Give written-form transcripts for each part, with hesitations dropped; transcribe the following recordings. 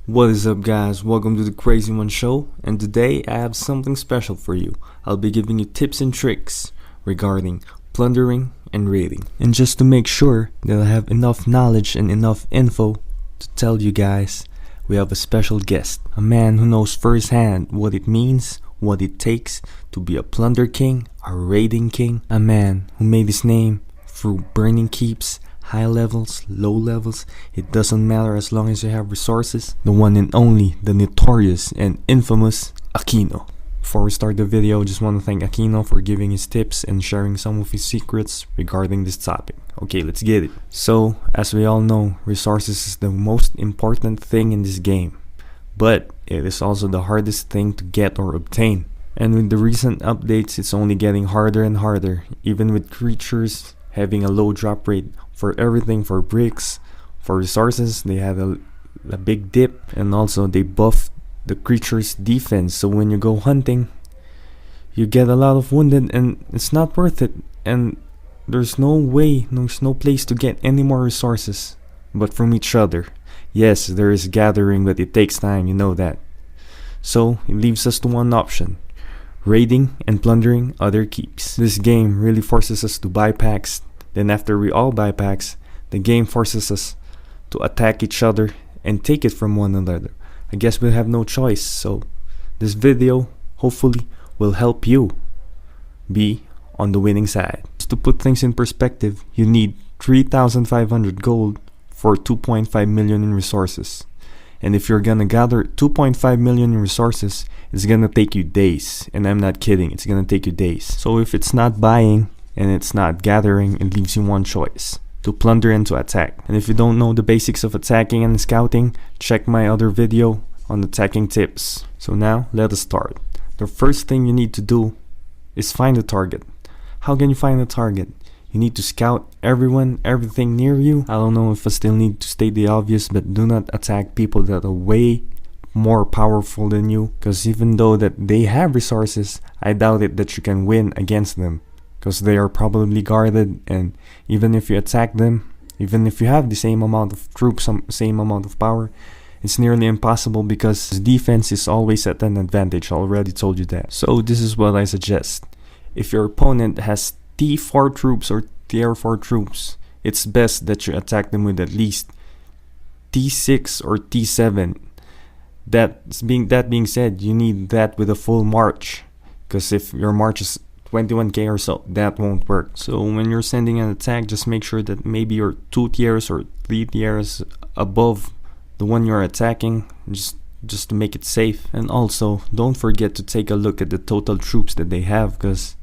What is up, guys? Welcome to the CrazyOneShow, and today I have something special for you. I'll be giving you tips and tricks regarding plundering and raiding. And just to make sure that I have enough knowledge and enough info to tell you guys, we have a special guest, a man who knows firsthand what it means, what it takes to be a plunder king, a raiding king, a man who made his name through burning keeps, high levels, low levels, it doesn't matter as long as you have resources. The one and only, the notorious and infamous Akino. Before we start the video, just want to thank Akino for giving his tips and sharing some of his secrets regarding this topic. Okay, let's get it. So, as we all know, resources is the most important thing in this game, but it is also the hardest thing to get or obtain. And with the recent updates, it's only getting harder and harder, even with creatures having a low drop rate for everything, for bricks, for resources. They had a big dip, and also they buffed the creature's defense, so when you go hunting you get a lot of wounded and it's not worth it, and there's no place to get any more resources but from each other. Yes, there is gathering, but it takes time, you know that. So it leaves us to one option: raiding and plundering other keeps. This game really forces us to buy packs. Then after we all buy packs, the game forces us to attack each other and take it from one another. I guess we'll have no choice, so this video hopefully will help you be on the winning side. Just to put things in perspective, you need 3,500 gold for 2.5 million in resources. And if you're gonna gather 2.5 million in resources, it's gonna take you days. And I'm not kidding, it's gonna take you days. So if it's not buying and it's not gathering, it leaves you one choice: to plunder and to attack. And if you don't know the basics of attacking and scouting, check my other video on attacking tips. So now let us start. The first thing you need to do is find a target. How can you find a target? You need to scout everything near you. I don't know if I still need to state the obvious, but do not attack people that are way more powerful than you, because even though that they have resources, I doubt it that you can win against them, because they are probably guarded. And even if you attack them, even if you have the same amount of troops, same amount of power, it's nearly impossible because defense is always at an advantage. I already told you that. So this is what I suggest. If your opponent has T4 troops or Tier 4 troops, it's best that you attack them with at least T6 or T7. That being said, you need that with a full march, because if your march is 21k or so, that won't work. So when you're sending an attack, just make sure that maybe you're 2 tiers or 3 tiers above the one you're attacking, just to make it safe. And also don't forget to take a look at the total troops that they have, because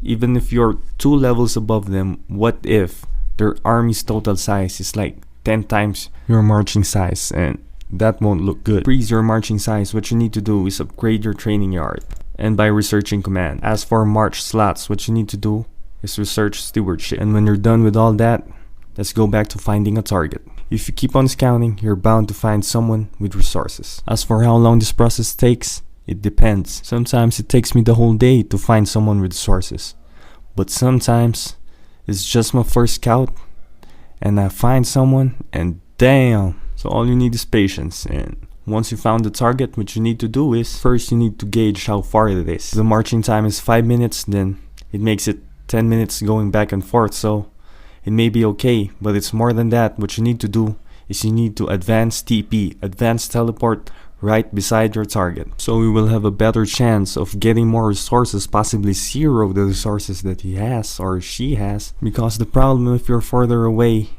even if you're 2 levels above them, what if their army's total size is like 10 times your marching size? And that won't look good. Increase your marching size. What you need to do is upgrade your training yard, and by researching command. As for march slots, what you need to do is research stewardship. And when you're done with all that, let's go back to finding a target. If you keep on scouting, you're bound to find someone with resources. As for how long this process takes, it depends. Sometimes it takes me the whole day to find someone with resources, but sometimes it's just my first scout and I find someone and damn. So all you need is patience. And once you found the target, what you need to do is, first you need to gauge how far it is. If the marching time is 5 minutes, then it makes it 10 minutes going back and forth, so it may be okay, but it's more than that. What you need to do is you need to advance TP, advance teleport, right beside your target, so we will have a better chance of getting more resources, possibly zero the resources that he has or she has. Because the problem, if you're further away,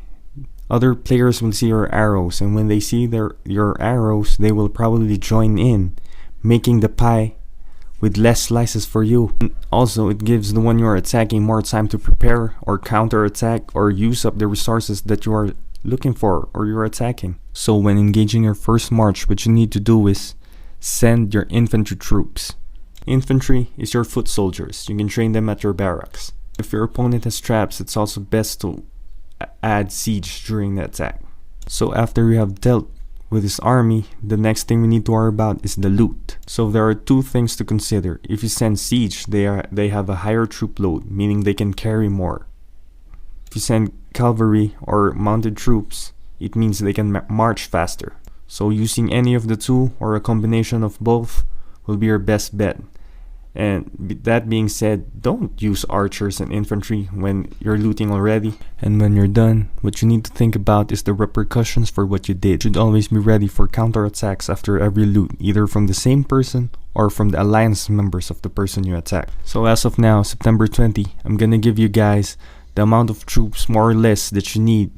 other players will see your arrows, and when they see your arrows, they will probably join in, making the pie with less slices for you. And also, it gives the one you're attacking more time to prepare or counter attack or use up the resources that you are looking for or you're attacking. So when engaging your first march, what you need to do is send your infantry troops. Infantry is your foot soldiers. You can train them at your barracks. If your opponent has traps, it's also best to add siege during the attack. So after we have dealt with his army, the next thing we need to worry about is the loot. So there are two things to consider. If you send siege, they have a higher troop load, meaning they can carry more. If you send cavalry or mounted troops, it means they can march faster. So using any of the two or a combination of both will be your best bet. And that being said, don't use archers and infantry when you're looting already. And when you're done, what you need to think about is the repercussions for what you did. You should always be ready for counterattacks after every loot, either from the same person or from the alliance members of the person you attack. So as of now, September 20, I'm gonna give you guys the amount of troops more or less that you need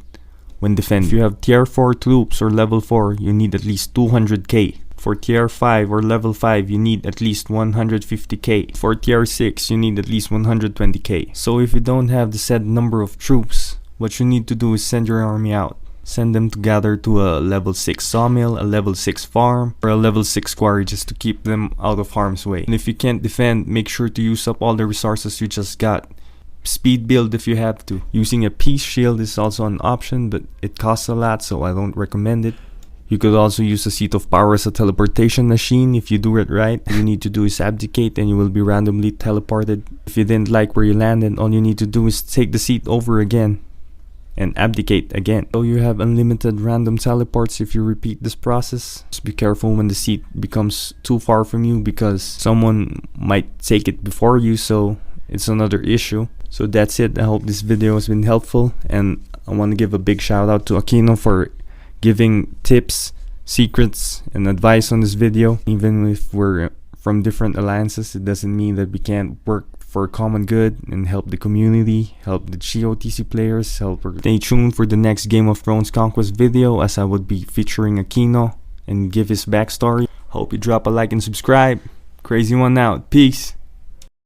when defending. If you have tier 4 troops or level 4, you need at least 200k. For tier 5 or level 5, you need at least 150k. For tier 6, you need at least 120k. So if you don't have the said number of troops, what you need to do is send your army out. Send them together to a level 6 sawmill, a level 6 farm, or a level 6 quarry just to keep them out of harm's way. And if you can't defend, make sure to use up all the resources you just got. Speed build if you have to. Using a peace shield is also an option, but it costs a lot, so I don't recommend it. You could also use a seat of power as a teleportation machine if you do it right. All you need to do is abdicate and you will be randomly teleported. If you didn't like where you landed, all you need to do is take the seat over again and abdicate again. So you have unlimited random teleports if you repeat this process. Just be careful when the seat becomes too far from you because someone might take it before you, so it's another issue. So that's it. I hope this video has been helpful, and I want to give a big shout out to Akino for giving tips, secrets, and advice on this video. Even if we're from different alliances, it doesn't mean that we can't work for common good and help the community, help the GOTC players, Stay tuned for the next Game of Thrones Conquest video, as I would be featuring Akino and give his backstory. Hope you drop a like and subscribe. Crazy One out. Peace.